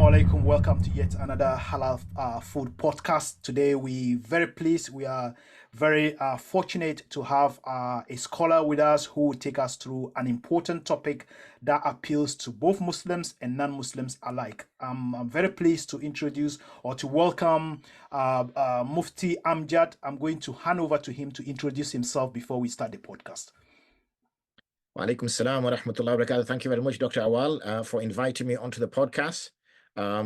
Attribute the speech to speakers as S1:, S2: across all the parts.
S1: alaikum. Welcome to yet another Halal Food Podcast. Today, we are very fortunate to have a scholar with us who will take us through an important topic that appeals to both Muslims and non-Muslims alike. I'm very pleased to introduce or to welcome Mufti Amjad. I'm going to hand over to him to introduce himself before we start the podcast.
S2: Wa alaikum salam wa rahmatullahi wa barakatuh. Thank you very much, Dr. Awal, for inviting me onto the podcast.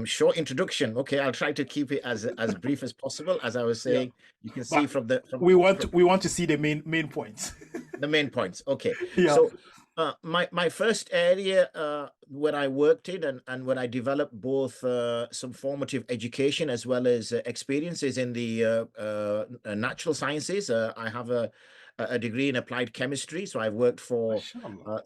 S2: Short introduction. Okay, I'll try to keep it as brief as possible. As I was saying, you can see
S1: we want to see the main points.
S2: The main points. Okay.
S1: Yeah.
S2: So my first area where I worked in and when I developed both some formative education as well as experiences in the natural sciences. I have a degree in applied chemistry. So I've worked for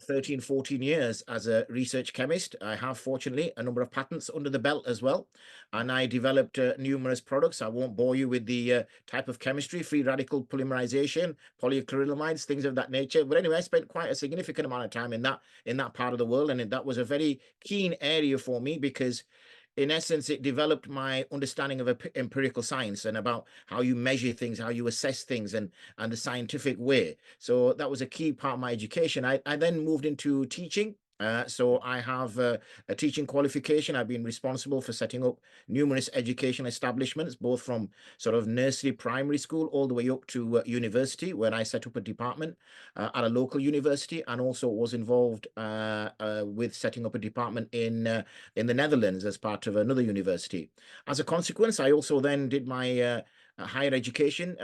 S2: 13, 14 years as a research chemist. I have, fortunately, a number of patents under the belt as well. And I developed numerous products. I won't bore you with the type of chemistry, free radical polymerization, polyacrylamides, things of that nature. But anyway, I spent quite a significant amount of time in that part of the world. And that was a very keen area for me because in essence, it developed my understanding of empirical science and about how you measure things, how you assess things, and the scientific way. So that was a key part of my education. I then moved into teaching. So I have a teaching qualification. I've been responsible for setting up numerous education establishments, both from sort of nursery, primary school, all the way up to university, where I set up a department at a local university, and also was involved with setting up a department in the Netherlands as part of another university. As a consequence, I also then did my higher education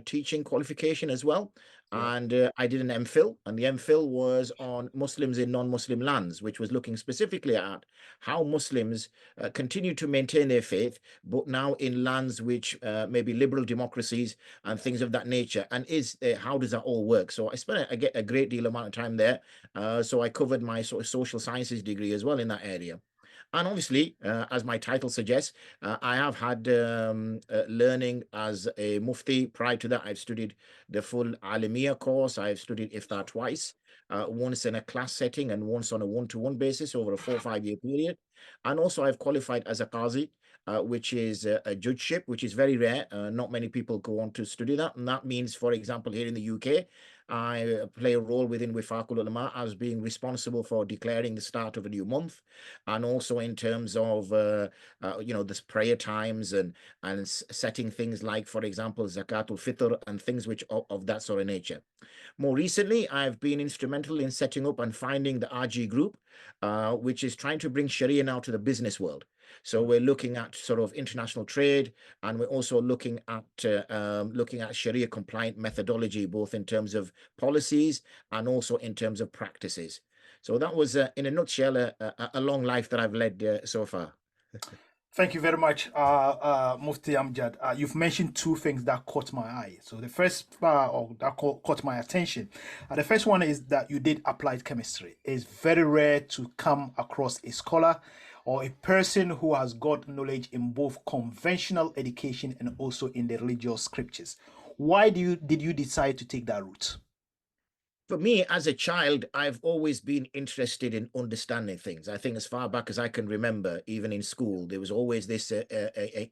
S2: teaching qualification as well. And I did an MPhil, and the MPhil was on Muslims in non-Muslim lands, which was looking specifically at how Muslims continue to maintain their faith, but now in lands which may be liberal democracies and things of that nature. And how does that all work? So I spent a great deal amount of time there. So I covered my sort of social sciences degree as well in that area. And obviously, as my title suggests, I have had learning as a mufti. Prior to that, I've studied the full Alamiya course. I've studied Iftar twice, once in a class setting and once on a one-to-one basis over a 4 or 5 year period. And also I've qualified as a qazi, which is a judgeship, which is very rare. Not many people go on to study that. And that means, for example, here in the UK, I play a role within Wifaqul Ulama as being responsible for declaring the start of a new month, and also in terms of this prayer times and setting things like, for example, Zakatul Fitr and things which of that sort of nature. More recently, I've been instrumental in setting up and finding the RG group, which is trying to bring Sharia now to the business world. So we're looking at sort of international trade, and we're also looking at Sharia compliant methodology, both in terms of policies and also in terms of practices. So that was, in a nutshell, a long life that I've led so far.
S1: Thank you very much, Mufti Amjad. You've mentioned two things that caught my eye. So the first that caught my attention. The first one is that you did applied chemistry. It's very rare to come across a scholar or a person who has got knowledge in both conventional education and also in the religious scriptures. Why did you decide to take that route?
S2: For me, as a child, I've always been interested in understanding things. I think as far back as I can remember, even in school, there was always this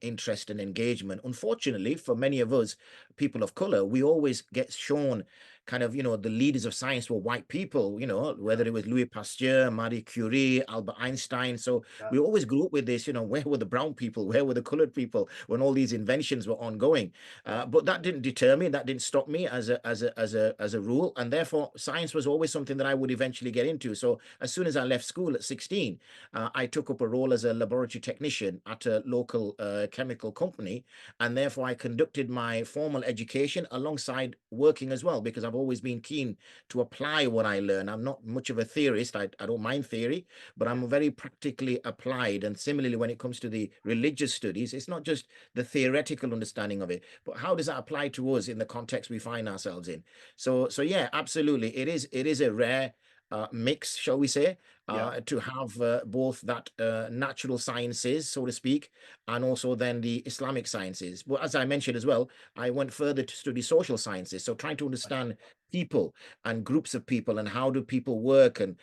S2: interest and engagement. Unfortunately, for many of us, people of color, we always get shown kind of, the leaders of science were white people, whether it was Louis Pasteur, Marie Curie, Albert Einstein. So we always grew up with this, where were the brown people? Where were the colored people when all these inventions were ongoing? But that didn't deter me. That didn't stop me as a rule. And therefore, science was always something that I would eventually get into. So as soon as I left school at 16, I took up a role as a laboratory technician at a local chemical company. And therefore, I conducted my formal education alongside working as well, because I've always been keen to apply what I learn. I'm not much of a theorist. I don't mind theory, but I'm very practically applied. And similarly, when it comes to the religious studies, it's not just the theoretical understanding of it, but how does that apply to us in the context we find ourselves in? So yeah, absolutely. It is a rare mix, shall we say,
S1: Yeah.
S2: to have both that natural sciences, so to speak, and also then the Islamic sciences. But as I mentioned as well, I went further to study social sciences, so trying to understand people and groups of people and how do people work, and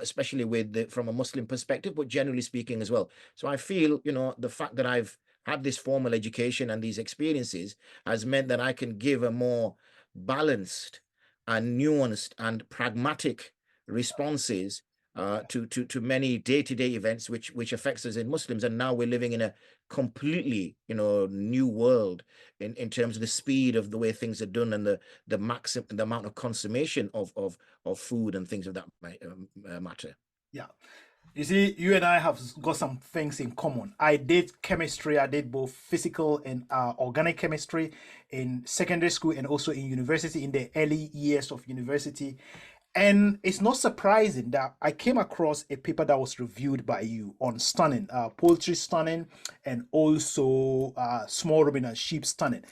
S2: especially with from a Muslim perspective, but generally speaking as well. So I feel the fact that I've had this formal education and these experiences has meant that I can give a more balanced and nuanced and pragmatic responses to many day-to-day events which affects us in Muslims. And now we're living in a completely new world in terms of the speed of the way things are done, and the amount of consummation of food and things of that matter.
S1: Yeah. You see, you and I have got some things in common. I did chemistry. I did both physical and organic chemistry in secondary school and also in university, in the early years of university. And it's not surprising that I came across a paper that was reviewed by you on stunning, poultry stunning, and also small ruminant sheep stunning.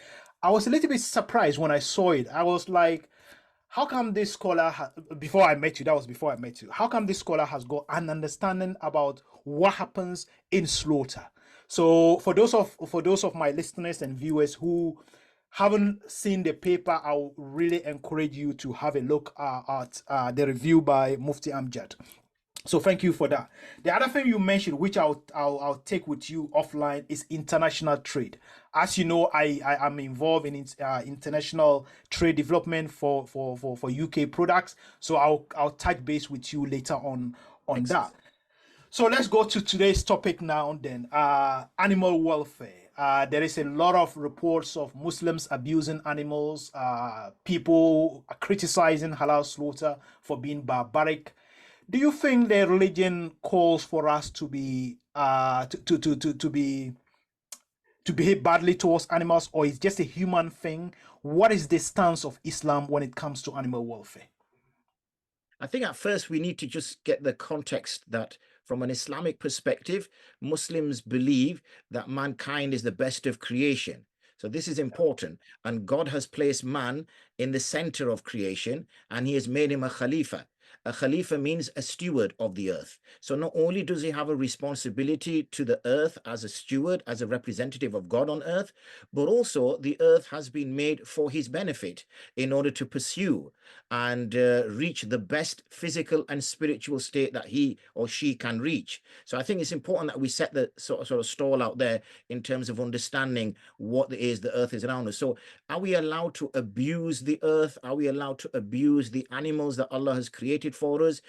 S1: I was a little bit surprised when I saw it. I was like, how come this scholar before I met you, that was before I met you, how come this scholar has got an understanding about what happens in slaughter? So for those of my listeners and viewers who haven't seen the paper, I'll really encourage you to have a look at the review by Mufti Amjad. So thank you for that. The other thing you mentioned, which I'll take with you offline, is international trade. As you know, I am involved in international trade development for UK products. So I'll touch base with you later on
S2: Excellent.
S1: that. So let's go to today's topic now. Then, animal welfare. There is a lot of reports of Muslims abusing animals. People are criticizing halal slaughter for being barbaric. Do you think the religion calls for us to be to behave badly towards animals, or is just a human thing? What is the stance of Islam when it comes to animal welfare?
S2: I think at first we need to just get the context that from an Islamic perspective, Muslims believe that mankind is the best of creation. So this is important. And God has placed man in the center of creation, and he has made him a Khalifa. A Khalifa means a steward of the earth. So not only does he have a responsibility to the earth as a steward, as a representative of God on earth, but also the earth has been made for his benefit in order to pursue and reach the best physical and spiritual state that he or she can reach. So I think it's important that we set the sort of stall out there in terms of understanding what it is the earth is around us. So are we allowed to abuse the earth? Are we allowed to abuse the animals that Allah has created for us?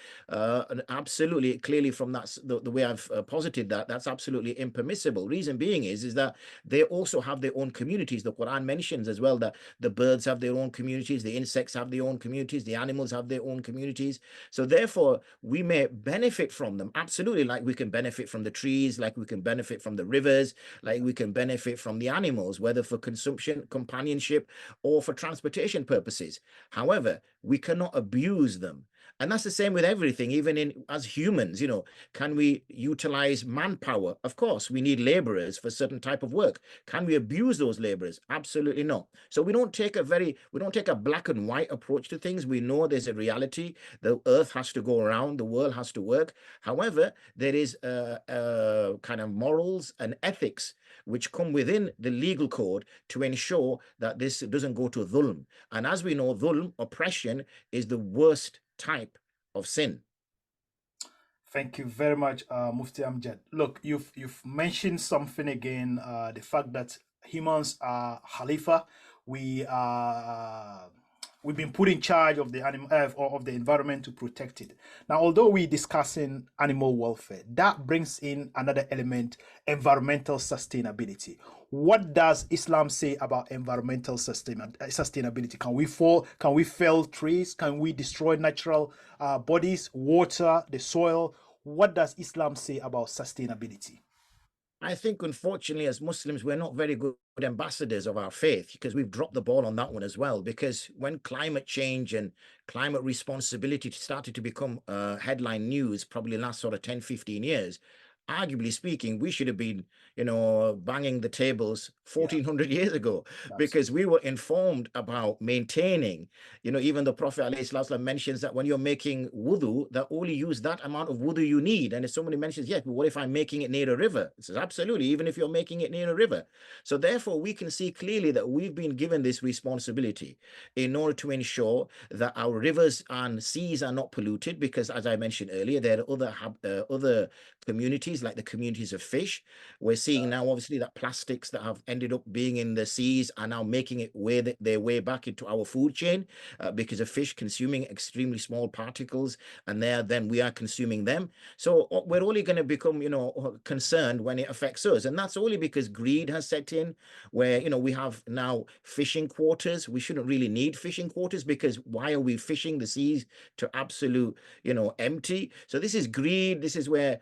S2: Absolutely, clearly from that, the way I've posited that, that's absolutely impermissible. Reason being is that they also have their own communities. The Quran mentions as well that the birds have their own communities, the insects have their own communities, the animals have their own communities. So therefore, we may benefit from them, absolutely, like we can benefit from the trees, like we can benefit from the rivers, like we can benefit from the animals, whether for consumption, companionship, or for transportation purposes. However, we cannot abuse them. And that's the same with everything, even in as humans, can we utilize manpower? Of course, we need laborers for certain type of work. Can we abuse those laborers? Absolutely not. So we don't take a black and white approach to things. We know there's a reality. The earth has to go around, the world has to work. However, there is kind of morals and ethics which come within the legal code to ensure that this doesn't go to dhulm. And as we know, dhulm, oppression, is the worst type of sin.
S1: Thank you very much, Mufti Amjad. Look, you've mentioned something again. The fact that humans are Khalifa. We are we've been put in charge of the animal of the environment to protect it. Now, although we're discussing animal welfare, that brings in another element: environmental sustainability. What does Islam say about environmental sustainability? Can we fell trees? Can we destroy natural bodies, water, the soil? What does Islam say about sustainability?
S2: I think, unfortunately, as Muslims, we're not very good ambassadors of our faith because we've dropped the ball on that one as well. Because when climate change and climate responsibility started to become headline news, probably last sort of 10, 15 years, arguably speaking, we should have been, banging the tables
S1: Yeah,
S2: 1400 years ago,
S1: that's
S2: because we were informed about maintaining, even the Prophet ﷺ mentions that when you're making wudu, that only use that amount of wudu you need. And if somebody mentions, yes, but what if I'm making it near a river? It says, absolutely, even if you're making it near a river. So therefore, we can see clearly that we've been given this responsibility in order to ensure that our rivers and seas are not polluted, because as I mentioned earlier, there are other communities, like the communities of fish. We're seeing now, obviously, that plastics that have ended up being in the seas are now making it their way back into our food chain, because of fish consuming extremely small particles, and then we are consuming them. So we're only going to become, concerned when it affects us, and that's only because greed has set in, where we have now fishing quarters. We shouldn't really need fishing quarters, because why are we fishing the seas to absolute empty? So this is greed. This is where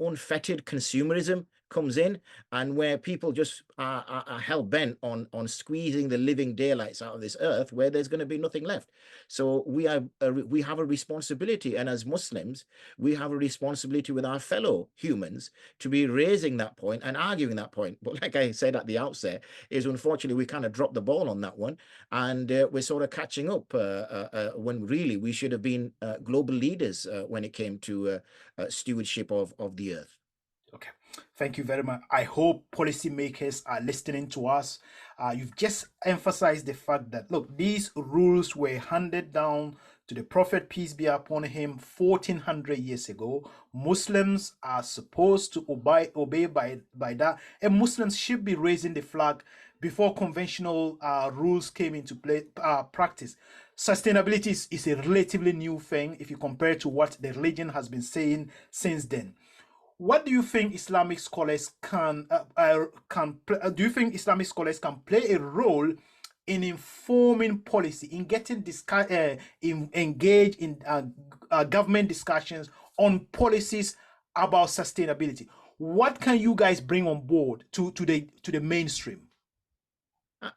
S2: unfettered consumerism comes in, and where people just are hell bent on squeezing the living daylights out of this earth, where there's going to be nothing left. So we have a responsibility, and as Muslims, we have a responsibility with our fellow humans to be raising that point and arguing that point. But like I said at the outset, is unfortunately we kind of dropped the ball on that one, and we're sort of catching up when really we should have been global leaders when it came to stewardship of the earth.
S1: okay. Thank you very much. I hope policymakers are listening to us. You've just emphasized the fact that, look, these rules were handed down to the Prophet, peace be upon him, 1400 years ago. Muslims are supposed to obey by that, and Muslims should be raising the flag before conventional rules came into practice. Sustainability is a relatively new thing if you compare to what the religion has been saying since then. What do you think Islamic scholars do you think Islamic scholars can play a role in informing policy, in getting engaged in government discussions on policies about sustainability? What can you guys bring on board to the mainstream?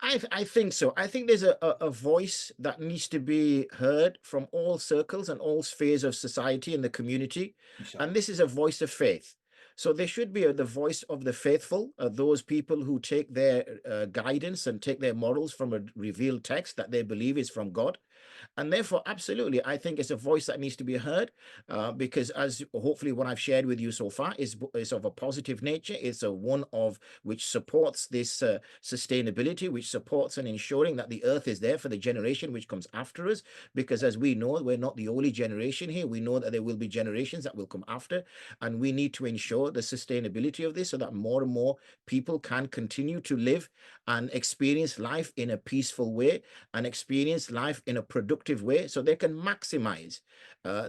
S2: I think so. I think there's a voice that needs to be heard from all circles and all spheres of society and the community. And this is a voice of faith. So there should be the voice of the faithful, those people who take their guidance and take their morals from a revealed text that they believe is from God. And therefore, absolutely, I think it's a voice that needs to be heard, because as hopefully what I've shared with you so far is of a positive nature. It's a one of which supports this sustainability, which supports and ensuring that the earth is there for the generation which comes after us. Because as we know, we're not the only generation here. We know that there will be generations that will come after, and we need to ensure the sustainability of this so that more and more people can continue to live and experience life in a peaceful way and experience life in a productive way, so they can maximize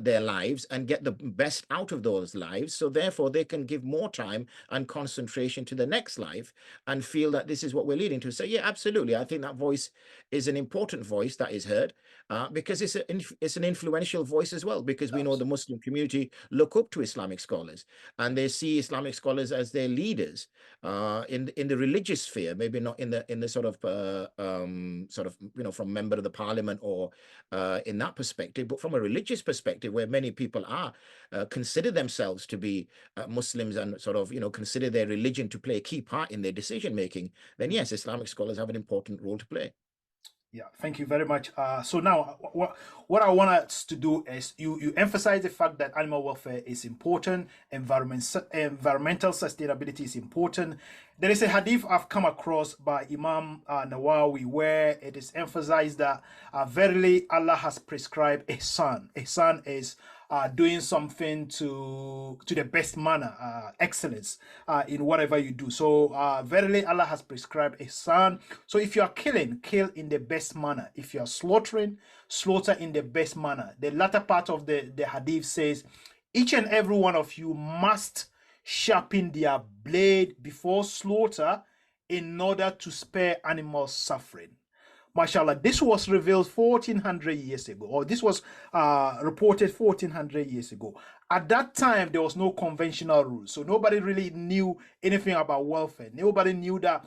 S2: their lives and get the best out of those lives. So therefore, they can give more time and concentration to the next life and feel that this is what we're leading to. So yeah, absolutely. I think that voice is an important voice that is heard, because it's an influential voice as well, because we know the Muslim community look up to Islamic scholars, and they see Islamic scholars as their leaders in the religious sphere, maybe not in the sort of from member of the parliament or in that perspective, but from a religious perspective, where many people are consider themselves to be Muslims and sort of consider their religion to play a key part in their decision making, then yes, Islamic scholars have an important role to play.
S1: Yeah, thank you very much. So now, what I want us to do is you emphasize the fact that animal welfare is important, environmental sustainability is important. There is a hadith I've come across by Imam Nawawi where it is emphasized that verily Allah has prescribed a son. A son is doing something to the best manner, excellence in whatever you do. So verily Allah has prescribed a son. So if you are killing, kill in the best manner. If you are slaughtering, slaughter in the best manner. The latter part of the hadith says, each and every one of you must sharpen their blade before slaughter in order to spare animals suffering. Mashallah, this was revealed 1400 years ago, or this was reported 1400 years ago. At that time, there was no conventional rules, so nobody really knew anything about welfare. Nobody knew that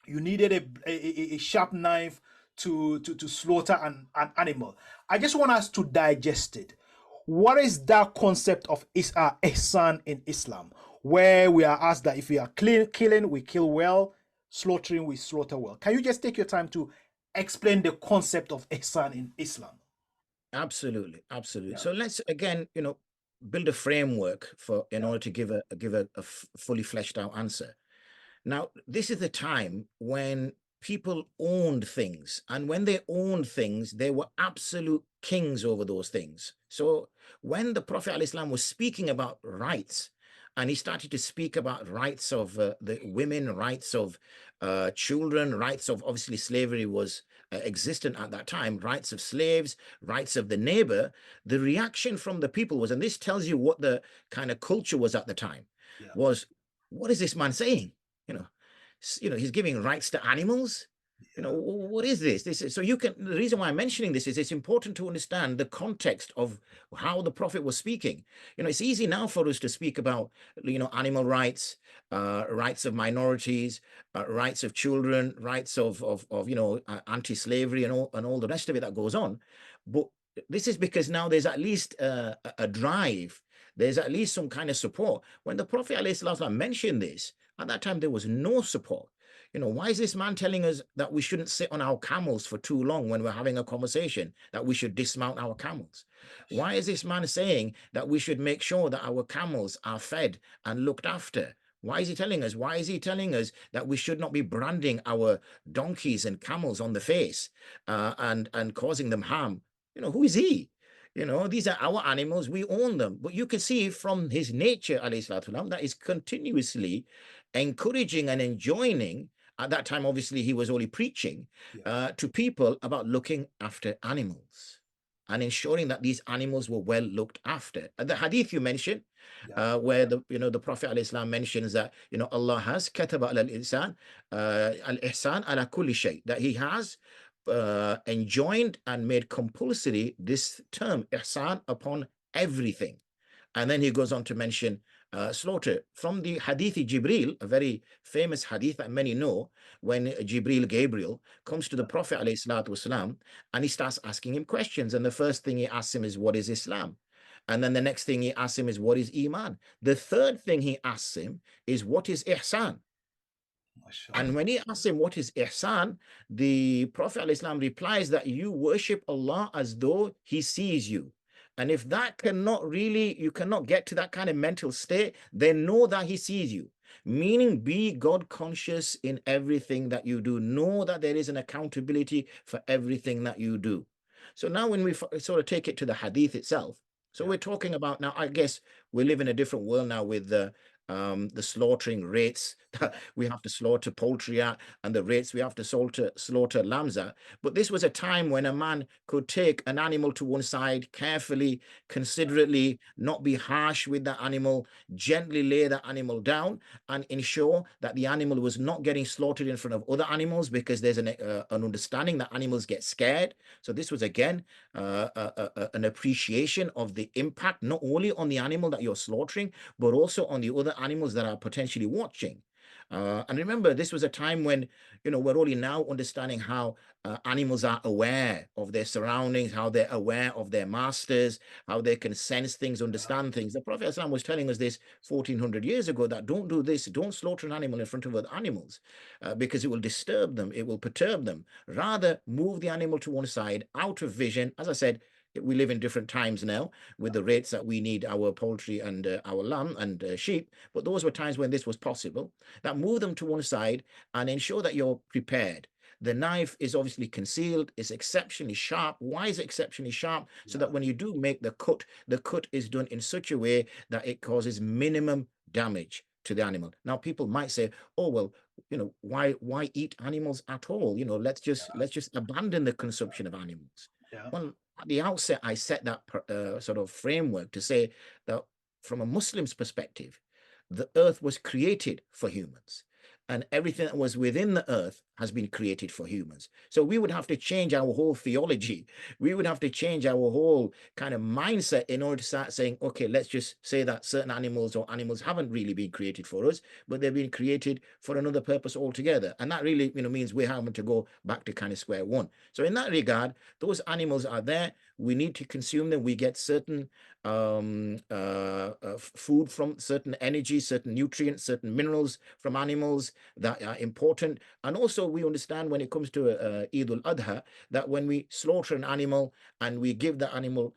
S1: you needed a sharp knife to slaughter an animal. I just want us to digest it. What is that concept of ihsan in Islam? where we are asked that if we are killing, we kill well, slaughtering, we slaughter well. Can you just take your time to explain the concept of ihsan in Islam?
S2: Absolutely, absolutely.
S1: Yeah,
S2: So let's again, build a framework for in
S1: yeah,
S2: order to give a fully fleshed out answer. Now, this is the time when people owned things, and when they owned things, they were absolute kings over those things. So when the Prophet ﷺ was speaking about rights, and he started to speak about rights of the women, rights of children, rights of obviously slavery was existent at that time, rights of slaves, rights of the neighbor, the reaction from the people was, and this tells you what the kind of culture was at the time,
S1: yeah,
S2: was, what is this man saying? You know, he's giving rights to animals.
S1: yeah,
S2: What is this? This is, so you can. The reason why I'm mentioning this is it's important to understand the context of how the prophet was speaking. It's easy now for us to speak about, animal rights, rights of minorities, rights of children, rights of anti-slavery and all the rest of it that goes on. But this is because now there's at least a drive. There's at least some kind of support. When the Prophet ﷺ mentioned this, at that time, there was no support. Why is this man telling us that we shouldn't sit on our camels for too long when we're having a conversation, that we should dismount our camels? Why is this man saying that we should make sure that our camels are fed and looked after? Why is he telling us? Why is he telling us that we should not be branding our donkeys and camels on the face and causing them harm? Who is he? These are our animals. We own them. But you can see from his nature, alayhi salatu wasalam, that is continuously encouraging and enjoining. At that time, obviously, he was only preaching
S1: yeah,
S2: to people about looking after animals and ensuring that these animals were well looked after. And the hadith you mentioned,
S1: yeah,
S2: where the Prophet ﷺ mentions that Allah has kataba al ihsan ala kulli shay, that He has enjoined and made compulsory this term ihsan upon everything. And then he goes on to mention slaughter. From the Hadithi Jibril, a very famous hadith that many know, when Gabriel, comes to the Prophet ﷺ, and he starts asking him questions. And the first thing he asks him is, what is Islam? And then the next thing he asks him is, what is Iman? The third thing he asks him is, what is Ihsan? And
S1: mashallah.
S2: when he asks him what is ihsan, the Prophet ﷺ replies that you worship Allah as though He sees you. And if that cannot really, you cannot get to that kind of mental state, then know that He sees you. Meaning, be God conscious in everything that you do. Know that there is an accountability for everything that you do. So now, when we sort of take it to the hadith itself, so
S1: Yeah,
S2: we're talking about now, I guess we live in a different world now with the slaughtering rates that
S1: yeah,
S2: we have to slaughter poultry at and the rates we have to slaughter lambs at. But this was a time when a man could take an animal to one side carefully, considerately, not be harsh with that animal, gently lay that animal down and ensure that the animal was not getting slaughtered in front of other animals, because there's an understanding that animals get scared. So this was again an appreciation of the impact, not only on the animal that you're slaughtering, but also on the other animals that are potentially watching. And remember, this was a time when, we're only now understanding how animals are aware of their surroundings, how they're aware of their masters, how they can sense things,
S1: yeah,
S2: understand things. The Prophet ﷺ was telling us this 1400 years ago, that don't do this, don't slaughter an animal in front of other animals, because it will disturb them, it will perturb them. Rather, move the animal to one side, out of vision. As I said, we live in different times now with the rates that we need our poultry and our lamb and sheep. But those were times when this was possible. That move them to one side and ensure that you're prepared. The knife is obviously concealed. It's exceptionally sharp. Why is it exceptionally sharp? So
S1: yeah,
S2: that when you do make the cut is done in such a way that it causes minimum damage to the animal. Now, people might say, "Oh well, why eat animals at all? Let's just abandon the consumption of animals."
S1: yeah,
S2: Well, at the outset, I set that sort of framework to say that from a Muslim's perspective, the earth was created for humans, and everything that was within the earth has been created for humans. So we would have to change our whole theology. We would have to change our whole kind of mindset in order to start saying, okay, let's just say that certain animals or animals haven't really been created for us, but they've been created for another purpose altogether. And that really, means we're having to go back to kind of square one. So in that regard, those animals are there. we need to consume them. We get certain food from certain energy, certain nutrients, certain minerals from animals that are important. And also we understand when it comes to Eid al-Adha, that when we slaughter an animal and we give the animal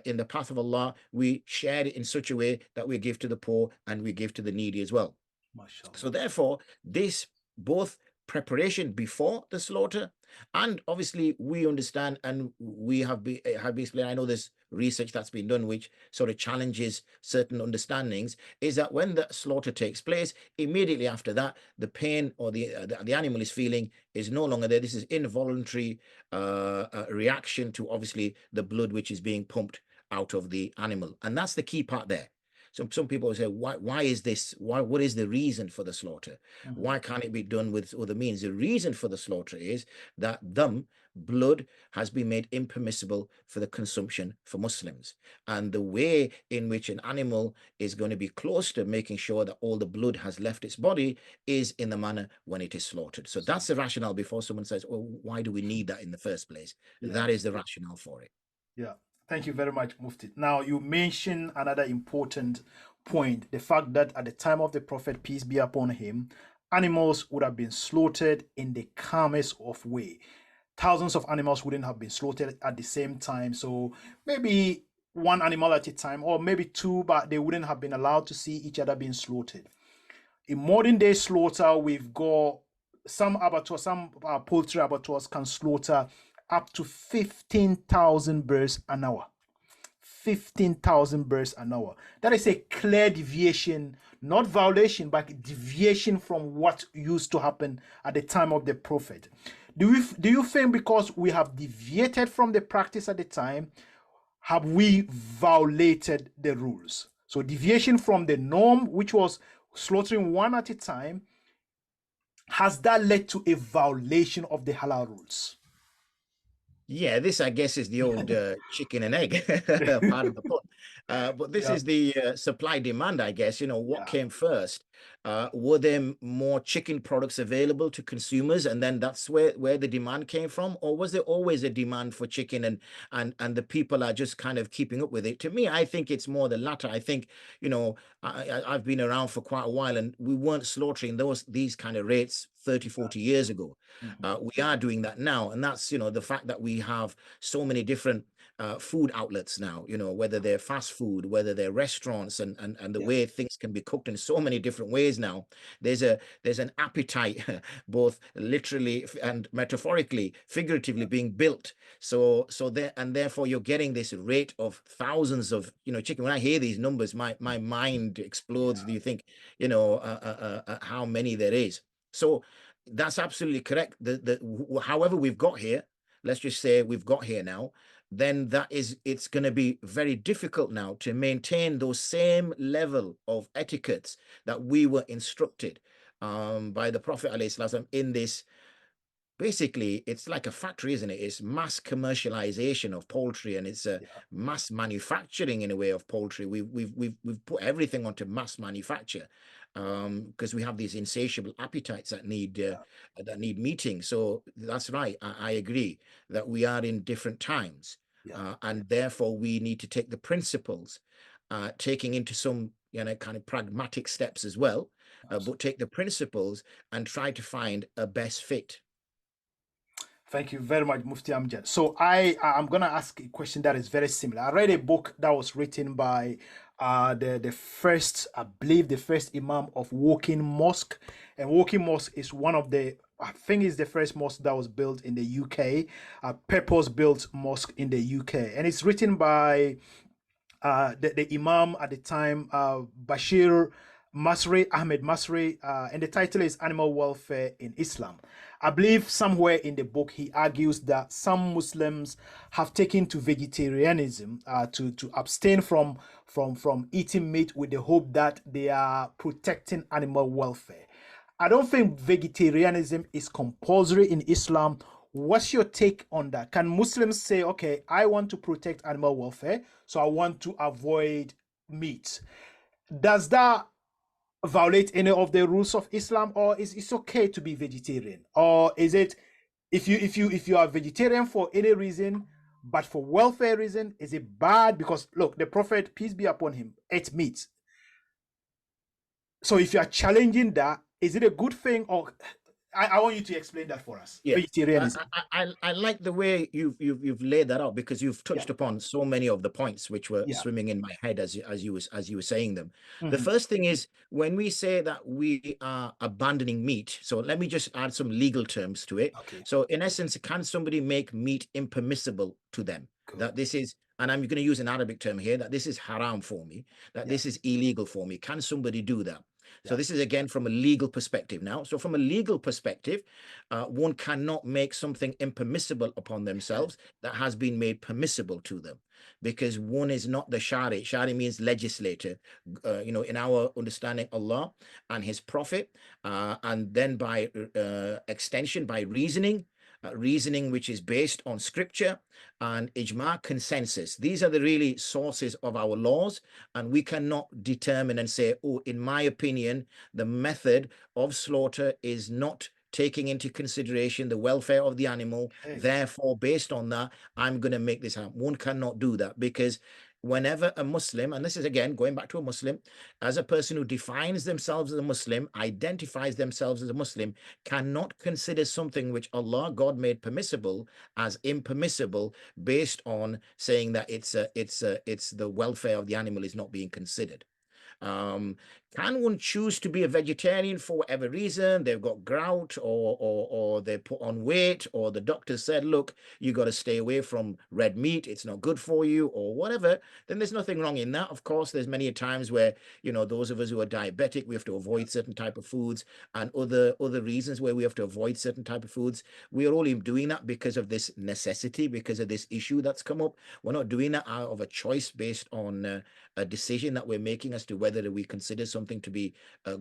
S2: in the path of Allah, we share it in such a way that we give to the poor and we give to the needy as well.
S1: Mashallah.
S2: So therefore, this both preparation before the slaughter, and obviously we understand, and we have explained, I know there's research that's been done which sort of challenges certain understandings, is that when the slaughter takes place, immediately after that, the pain or the animal is feeling is no longer there. This is involuntary reaction to obviously the blood which is being pumped out of the animal. And that's the key part there. So some people will say, why is this? What is the reason for the slaughter?
S1: Mhm.
S2: Why can't it be done with other means? The reason for the slaughter is that blood has been made impermissible for the consumption for Muslims. And the way in which an animal is going to be close to making sure that all the blood has left its body is in the manner when it is slaughtered. So that's the rationale before someone says, well, why do we need that in the first place?
S1: Yeah.
S2: That is the rationale for it.
S1: Yeah. Thank you very much, Mufti. Now, you mentioned another important point, the fact that at the time of the Prophet, peace be upon him, animals would have been slaughtered in the calmest of way. Thousands of animals wouldn't have been slaughtered at the same time. So maybe one animal at a time, or maybe two, but they wouldn't have been allowed to see each other being slaughtered. In modern day slaughter, we've got some abattoirs, some poultry abattoirs can slaughter up to 15,000 birds an hour. 15,000 birds an hour. That is a clear deviation, not violation, but deviation from what used to happen at the time of the Prophet. Do you think because we have deviated from the practice at the time, have we violated the rules? So deviation from the norm, which was slaughtering one at a time, has that led to a violation of the halal rules?
S2: Yeah, this I guess is the old chicken and egg part of the pot. But this is the supply demand, I guess. What came first? Were there more chicken products available to consumers, and then that's where the demand came from? Or was there always a demand for chicken and the people are just kind of keeping up with it? To me, I think it's more the latter. I think, I've been around for quite a while, and we weren't slaughtering these kind of rates 30, 40 years ago. We are doing that now. And that's, the fact that we have so many different food outlets now, whether they're fast food, whether they're restaurants, and the way things can be cooked in so many different ways now. There's an appetite, both literally and metaphorically, figuratively being built. So therefore you're getting this rate of thousands of, chicken. When I hear these numbers, my mind explodes. Do you think, how many there is? So that's absolutely correct. However we've got here, let's just say we've got here now, then it's going to be very difficult now to maintain those same level of etiquettes that we were instructed by the Prophet ﷺ in this. Basically, it's like a factory, isn't it? It's mass commercialization of poultry, and it's a mass manufacturing in a way of poultry. We've put everything onto mass manufacture because we have these insatiable appetites that need meeting. So that's right. I agree that we are in different times, and therefore we need to take the principles, taking into some kind of pragmatic steps as well, but take the principles and try to find a best fit.
S1: Thank you very much, Mufti Amjad. So I'm going to ask a question that is very similar. I read a book that was written by the first, I believe, the first Imam of Woking Mosque. And Woking Mosque is one of the, I think it's the first mosque that was built in the UK, a purpose-built mosque in the UK. And it's written by the Imam at the time, Bashir Ahmed Masri, and the title is Animal Welfare in Islam. I believe somewhere in the book he argues that some Muslims have taken to vegetarianism to abstain from eating meat with the hope that they are protecting animal welfare. I don't think vegetarianism is compulsory in Islam. What's your take on that? Can Muslims say, okay, I want to protect animal welfare, so I want to avoid meat? Does that violate any of the rules of Islam, or is it okay to be vegetarian? Or is it if you are vegetarian for any reason, But for welfare reason, is it bad? Because look, the Prophet, peace be upon him, ate meat. So if you are challenging that, is it a good thing, or I want you to explain that for us?
S2: Yeah,
S1: Vegetarianism.
S2: I like the way you've laid that out, because you've
S1: Yeah,
S2: touched upon so many of the points which were
S1: yeah.
S2: swimming in my head as you were saying them. The
S1: Mhm.
S2: first thing is, when we say that we are abandoning meat, so let me just add some legal terms to it.
S1: Okay,
S2: So in essence, can somebody make meat impermissible to them?
S1: good.
S2: That this is, and I'm going to use an Arabic term here, that this is haram for me, that
S1: Yeah,
S2: this is illegal for me. Can somebody do that? So
S1: yeah.
S2: this is again from a legal perspective now. So from a legal perspective, one cannot make something impermissible upon themselves that has been made permissible to them, because one is not the shari. Shari means legislator. In our understanding, Allah and His Prophet, and then by extension, by reasoning. Reasoning which is based on scripture and ijma, consensus. These are the really sources of our laws, and we cannot determine and say, oh, in my opinion, the method of slaughter is not taking into consideration the welfare of the animal.
S1: Okay.
S2: Therefore, based on that, I'm going to make this happen. One cannot do that, because whenever a Muslim, and this is again going back to a Muslim, as a person who defines themselves as a Muslim, identifies themselves as a Muslim, cannot consider something which Allah, God made permissible, as impermissible, based on saying that it's the welfare of the animal is not being considered. Um, can one choose to be a vegetarian for whatever reason? They've got gout, or they put on weight, or the doctor said, look, you got to stay away from red meat, it's not good for you, or whatever. Then there's nothing wrong in that. Of course, there's many times where, those of us who are diabetic, we have to avoid certain type of foods, and other reasons where we have to avoid certain type of foods. We are only doing that because of this necessity, because of this issue that's come up. We're not doing that out of a choice based on a decision that we're making as to whether we consider something to be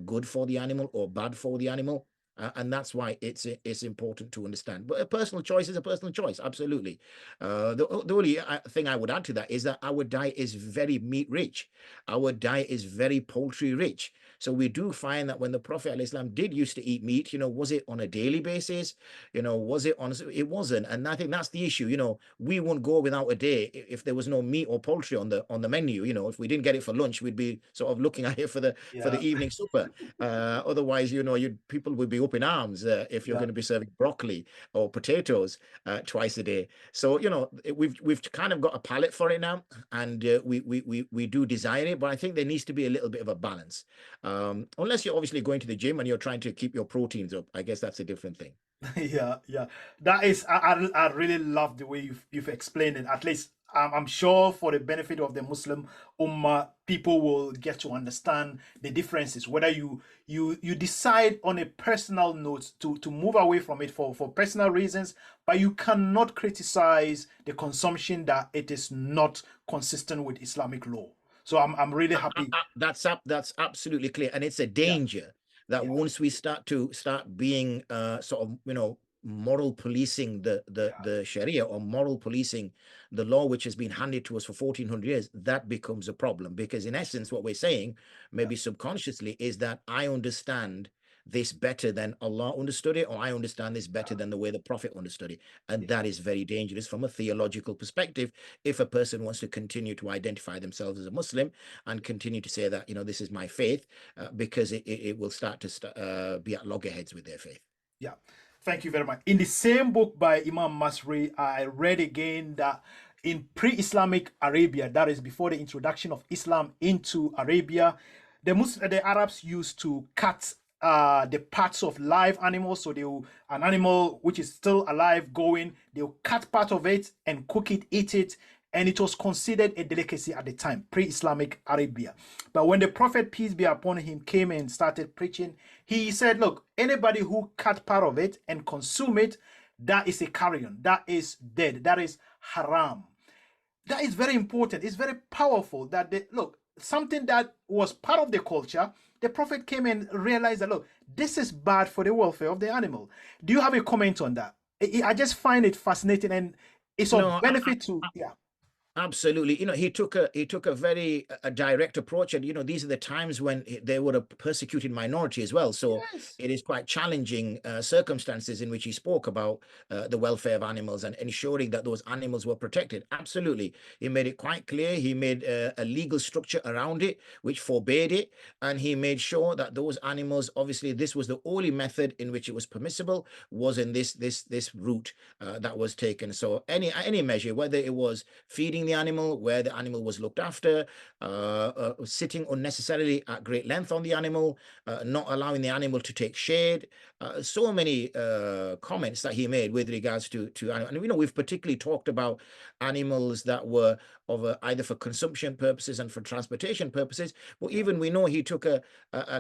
S2: good for the animal or bad for the animal. And that's why it's important to understand. But a personal choice is a personal choice, absolutely. The only thing I would add to that is that our diet is very meat rich. Our diet is very poultry rich. So we do find that when the Prophet ﷺ did used to eat meat, was it on a daily basis? Was it on? It wasn't, and I think that's the issue. We wouldn't go without a day if there was no meat or poultry on the menu. If we didn't get it for lunch, we'd be sort of looking at it for the
S1: Yeah,
S2: evening supper. Otherwise, people would be up in arms if you're
S1: yeah.
S2: going to be serving broccoli or potatoes twice a day. So we've kind of got a palate for it now, and we do desire it, but I think there needs to be a little bit of a balance. Unless you're obviously going to the gym and you're trying to keep your proteins up, I guess that's a different thing.
S1: Yeah, yeah. That is, I really love the way you've explained it. At least I'm sure for the benefit of the Muslim Ummah, people will get to understand the differences. Whether you decide on a personal note to move away from it for personal reasons, but you cannot criticize the consumption that it is not consistent with Islamic law. So I'm really happy.
S2: That's absolutely clear, and it's a
S1: Yeah,
S2: danger that
S1: yeah,
S2: once we start being sort of moral policing
S1: yeah,
S2: the Sharia, or moral policing the law which has been handed to us for 1400 years, that becomes a problem, because in essence what we're saying,
S1: yeah,
S2: maybe subconsciously, is that I understand this better than Allah understood it, or I understand this better
S1: yeah,
S2: than the way the Prophet understood it, and
S1: yeah.
S2: that is very dangerous from a theological perspective. If a person wants to continue to identify themselves as a Muslim and continue to say that, this is my faith, because it will start to be at loggerheads with their faith.
S1: Yeah, thank you very much. In the same book by Imam Masri, I read again that in pre-Islamic Arabia, that is before the introduction of Islam into Arabia, the Arabs used to cut the parts of live animals. So an animal which is still alive, going, they'll cut part of it and cook it, eat it, and it was considered a delicacy at the time, pre-Islamic Arabia. But when the Prophet, peace be upon him, came and started preaching, he said, look, anybody who cut part of it and consume it, that is a carrion, that is dead, that is haram. That is very important. It's very powerful that look, something that was part of the culture, the Prophet came and realized that, look, this is bad for the welfare of the animal. Do you have a comment on that? I just find it fascinating, and it's
S2: No,
S1: of benefit to, yeah.
S2: Absolutely. He took a very direct approach, and these are the times when they were a persecuted minority as well. So
S1: Yes.
S2: it is quite challenging circumstances in which he spoke about the welfare of animals and ensuring that those animals were protected. Absolutely. He made it quite clear. He made a legal structure around it which forbade it, and he made sure that those animals, obviously, this was the only method in which it was permissible, was in this route that was taken. So any measure, whether it was feeding the animal, where the animal was looked after, sitting unnecessarily at great length on the animal, not allowing the animal to take shade. So many comments that he made with regards to animal. And we've particularly talked about animals that were of either for consumption purposes and for transportation purposes. But even we know he took a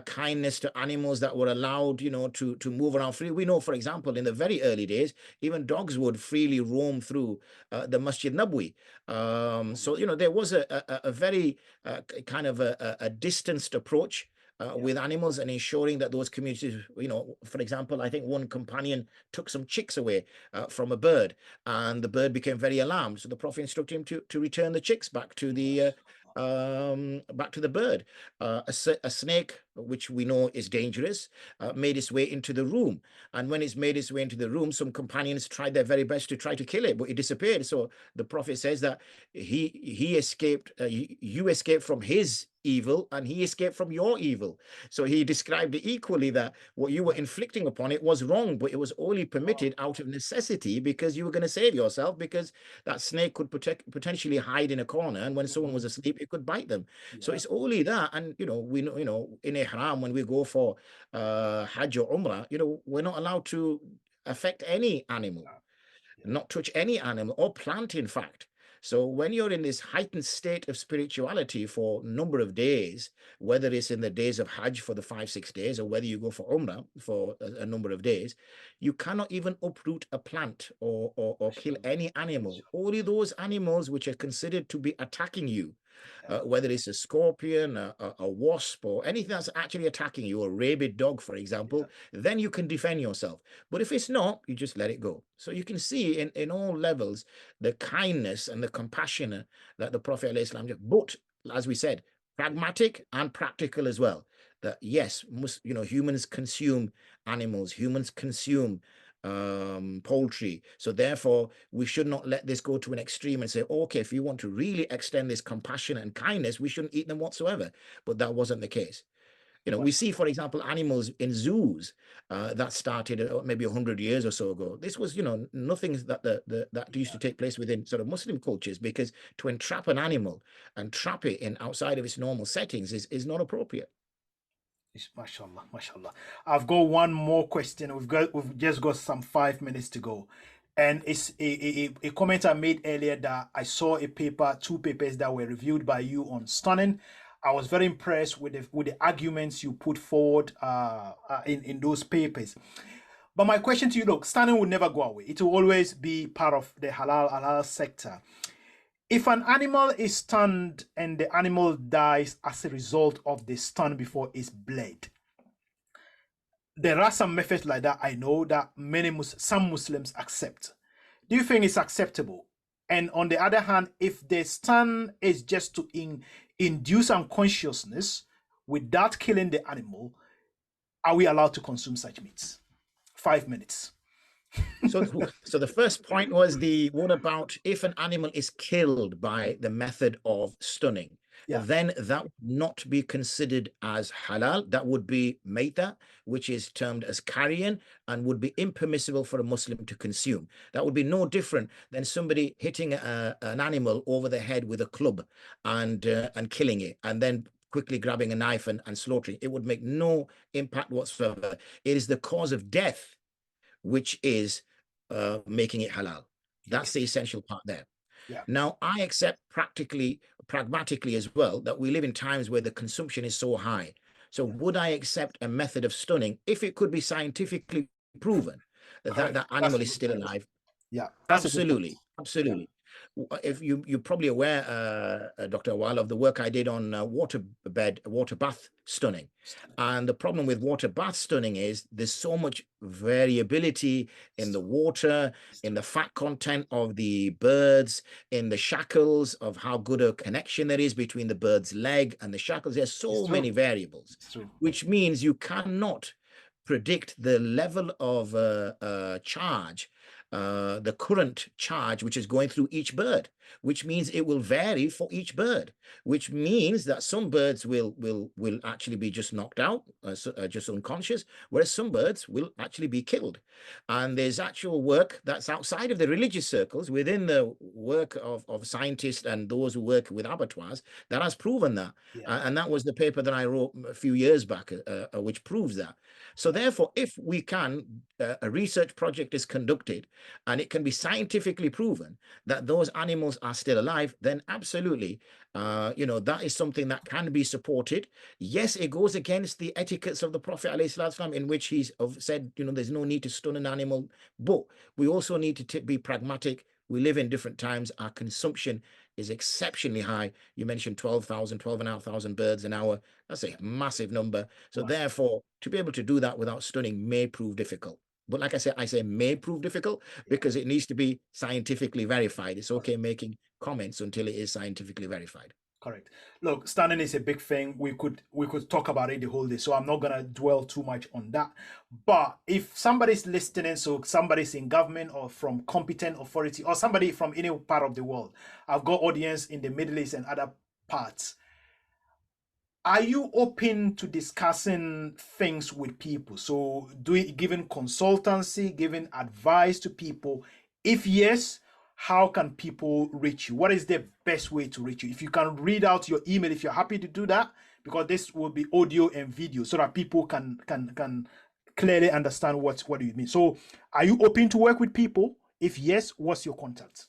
S2: kindness to animals that were allowed, to move around freely. We know, for example, in the very early days, even dogs would freely roam through the Masjid Nabwi. So there was a very kind of a distanced approach with animals, and ensuring that those communities, for example, I think one companion took some chicks away from a bird, and the bird became very alarmed. So the Prophet instructed him to return the chicks back to the bird. A snake, which we know is dangerous, made its way into the room, and when it's made its way into the room, some companions tried their very best to try to kill it, but it disappeared. So the Prophet says that he escaped, you escaped from his evil, and he escaped from your evil. So he described it equally, that what you were inflicting upon it was wrong, but it was only permitted out of necessity, because you were going to save yourself, because that snake could potentially hide in a corner, and when someone was asleep, it could bite them. So it's only that. And we know, in Ihram, when we go for Hajj or Umrah, we're not allowed to affect any animal, not touch any animal or plant, in fact. So when you're in this heightened state of spirituality for a number of days, whether it's in the days of Hajj for the 5-6 days, or whether you go for Umrah for a number of days, you cannot even uproot a plant or kill any animal. Only those animals which are considered to be attacking you, whether it's a scorpion, a wasp, or anything that's actually attacking you, a rabid dog, for example, then you can defend yourself. But if it's not, you just let it go. So you can see in all levels the kindness and the compassion that the Prophet ﷺ, but as we said, pragmatic and practical as well. That yes, humans consume animals, humans consume poultry. So therefore, we should not let this go to an extreme and say, okay, if you want to really extend this compassion and kindness, we shouldn't eat them whatsoever. But that wasn't the case. We see, for example, animals in zoos that started maybe 100 years or so ago. This was, nothing that used to take place within sort of Muslim cultures, because to entrap an animal and trap it in outside of its normal settings is not appropriate.
S1: Mashallah, mashallah. I've got one more question. We've just got some 5 minutes to go. And it's a comment I made earlier, that I saw two papers that were reviewed by you on stunning. I was very impressed with the arguments you put forward in those papers. But my question to you, look, stunning will never go away. It will always be part of the halal sector. If an animal is stunned and the animal dies as a result of the stun before it's bled, there are some methods like that I know that some Muslims accept. Do you think it's acceptable? And on the other hand, if the stun is just to induce unconsciousness without killing the animal, are we allowed to consume such meats? 5 minutes.
S2: So the first point was the one about if an animal is killed by the method of stunning, then that would not be considered as halal. That would be maita, which is termed as carrion, and would be impermissible for a Muslim to consume. That would be no different than somebody hitting an animal over the head with a club and killing it, and then quickly grabbing a knife and slaughtering. It would make no impact whatsoever. It is the cause of death which is making it halal. That's the essential part there. Now, I accept pragmatically as well, that we live in times where the consumption is so high. So would I accept a method of stunning if it could be scientifically proven that that animal is still alive?
S1: Yeah,
S2: absolutely. If you're probably aware, Dr. Awal, of the work I did on water bath stunning.
S1: Stunning.
S2: And the problem with water bath stunning is there's so much variability in the water, in the fat content of the birds, in the shackles of how good a connection there is between the bird's leg and the shackles. There's
S1: It's
S2: so
S1: true.
S2: many variables,
S1: It's true.
S2: which means you cannot predict the level of charge, the current charge which is going through each bird, which means it will vary for each bird, which means that some birds will actually be just knocked out, just unconscious, whereas some birds will actually be killed. And there's actual work that's outside of the religious circles, within the work of scientists and those who work with abattoirs, that has proven that.
S1: Yeah.
S2: And that was the paper that I wrote a few years back, which proves that. So therefore, if we can, a research project is conducted and it can be scientifically proven that those animals are still alive, then absolutely, that is something that can be supported. Yes, it goes against the etiquettes of the Prophet ﷺ, in which he's said, there's no need to stun an animal, but we also need to be pragmatic. We live in different times. Our consumption is exceptionally high. You mentioned 12,500 birds an hour. That's a massive number. So
S1: Massive.
S2: therefore, to be able to do that without stunning may prove difficult. But like I say may prove difficult because it needs to be scientifically verified. It's okay making comments until it is scientifically verified.
S1: Correct. Look, stunning is a big thing. We could talk about it the whole day, so I'm not gonna dwell too much on that. But if somebody's listening, so somebody's in government or from competent authority or somebody from any part of the world, I've got audience in the Middle East and other parts. Are you open to discussing things with people? So giving consultancy, giving advice to people? If yes, how can people reach you? What is the best way to reach you? If you can read out your email, if you're happy to do that, because this will be audio and video so that people can clearly understand what do you mean. So are you open to work with people? If yes, what's your contact?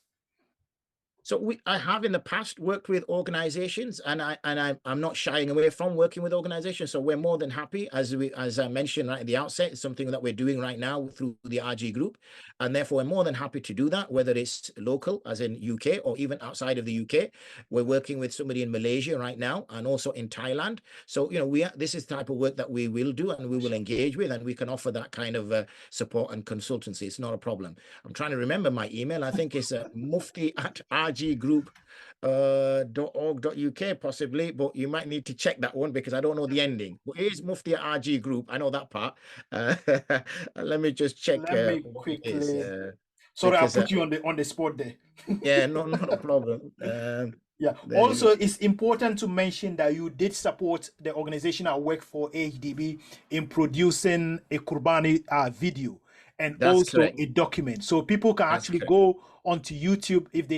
S2: So I have in the past worked with organizations, and I'm not shying away from working with organizations. So we're more than happy, as I mentioned right at the outset, it's something that we're doing right now through the RG group, and therefore we're more than happy to do that, whether it's local, as in UK, or even outside of the UK. We're working with somebody in Malaysia right now, and also in Thailand. So this is the type of work that we will do, and we will engage with, and we can offer that kind of support and consultancy. It's not a problem. I'm trying to remember my email. I think it's mufti@rggroup.org.uk possibly, but you might need to check that one because I don't know the ending. But it is Mufti at RG Group. I know that part. Let me just check
S1: Let me
S2: what it is.
S1: quickly. Sorry, I
S2: Because
S1: put you on the spot there.
S2: yeah, no, not a problem.
S1: Yeah.
S2: There you
S1: Also,
S2: go.
S1: it's important to mention that you did support the organization I work for, AHDB, in producing a Kurbani video and
S2: That's
S1: also
S2: correct.
S1: a document. So people can
S2: That's
S1: actually
S2: correct.
S1: go onto YouTube if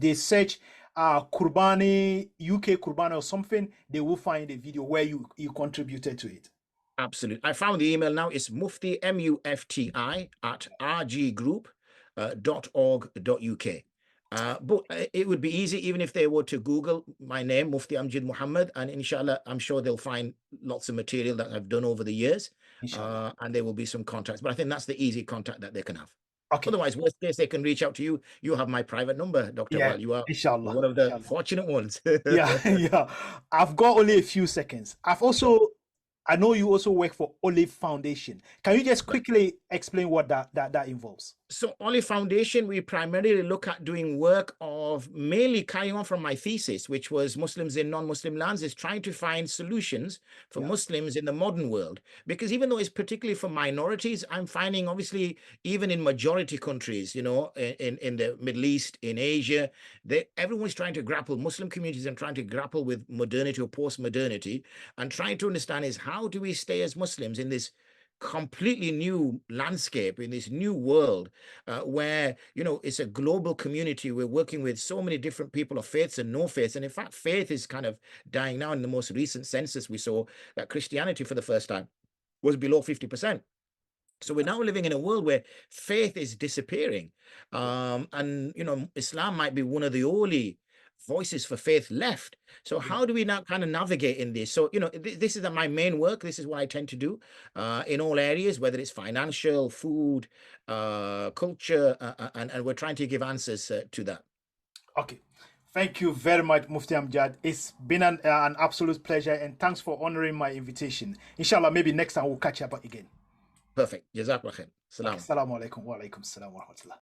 S1: they search Kurbani UK Kurbani or something, they will find a video where you contributed to it.
S2: Absolutely. I found the email now. It's mufti, MUFTI, at rggroup.org.uk. But it would be easy even if they were to Google my name, Mufti Amjad Mohammed, and inshallah, I'm sure they'll find lots of material that I've done over the years,
S1: Inshallah.
S2: and there will be some contacts. But I think that's the easy contact that they can have.
S1: Okay.
S2: Otherwise, worst case, they can reach out to you. You have my private number, Dr.
S1: Yeah.
S2: Well. You are
S1: Inshallah.
S2: one of the
S1: Inshallah.
S2: fortunate ones.
S1: Yeah. Yeah. I've got only a few seconds. I know you also work for Olive Foundation. Can you just quickly explain what that involves?
S2: So Olive Foundation, we primarily look at doing work of mainly carrying on from my thesis, which was Muslims in non-Muslim lands, is trying to find solutions for
S1: Yeah.
S2: Muslims in the modern world. Because even though it's particularly for minorities, I'm finding obviously even in majority countries, in the Middle East, in Asia, everyone's trying to grapple, Muslim communities and trying to grapple with modernity or post-modernity, and trying to understand is how do we stay as Muslims in this completely new landscape, in this new world, where it's a global community. We're working with so many different people of faiths and no faiths, and in fact faith is kind of dying now. In the most recent census we saw that Christianity for the first time was below 50%. So we're now living in a world where faith is disappearing, and Islam might be one of the only voices for faith left. So
S1: Yeah.
S2: how do we now kind of navigate in this? So this is my main work. This is what I tend to do in all areas, whether it's financial, food, culture, and we're trying to give answers to that.
S1: Okay. Thank you very much, Mufti Amjad. It's been an absolute pleasure, and thanks for honoring my invitation. Inshallah, maybe next time we'll catch up again.
S2: Perfect. Jazakallah khair.
S1: Okay.
S2: Salam.
S1: Assalamu alaikum wa alaikum salam wa rahmatullah.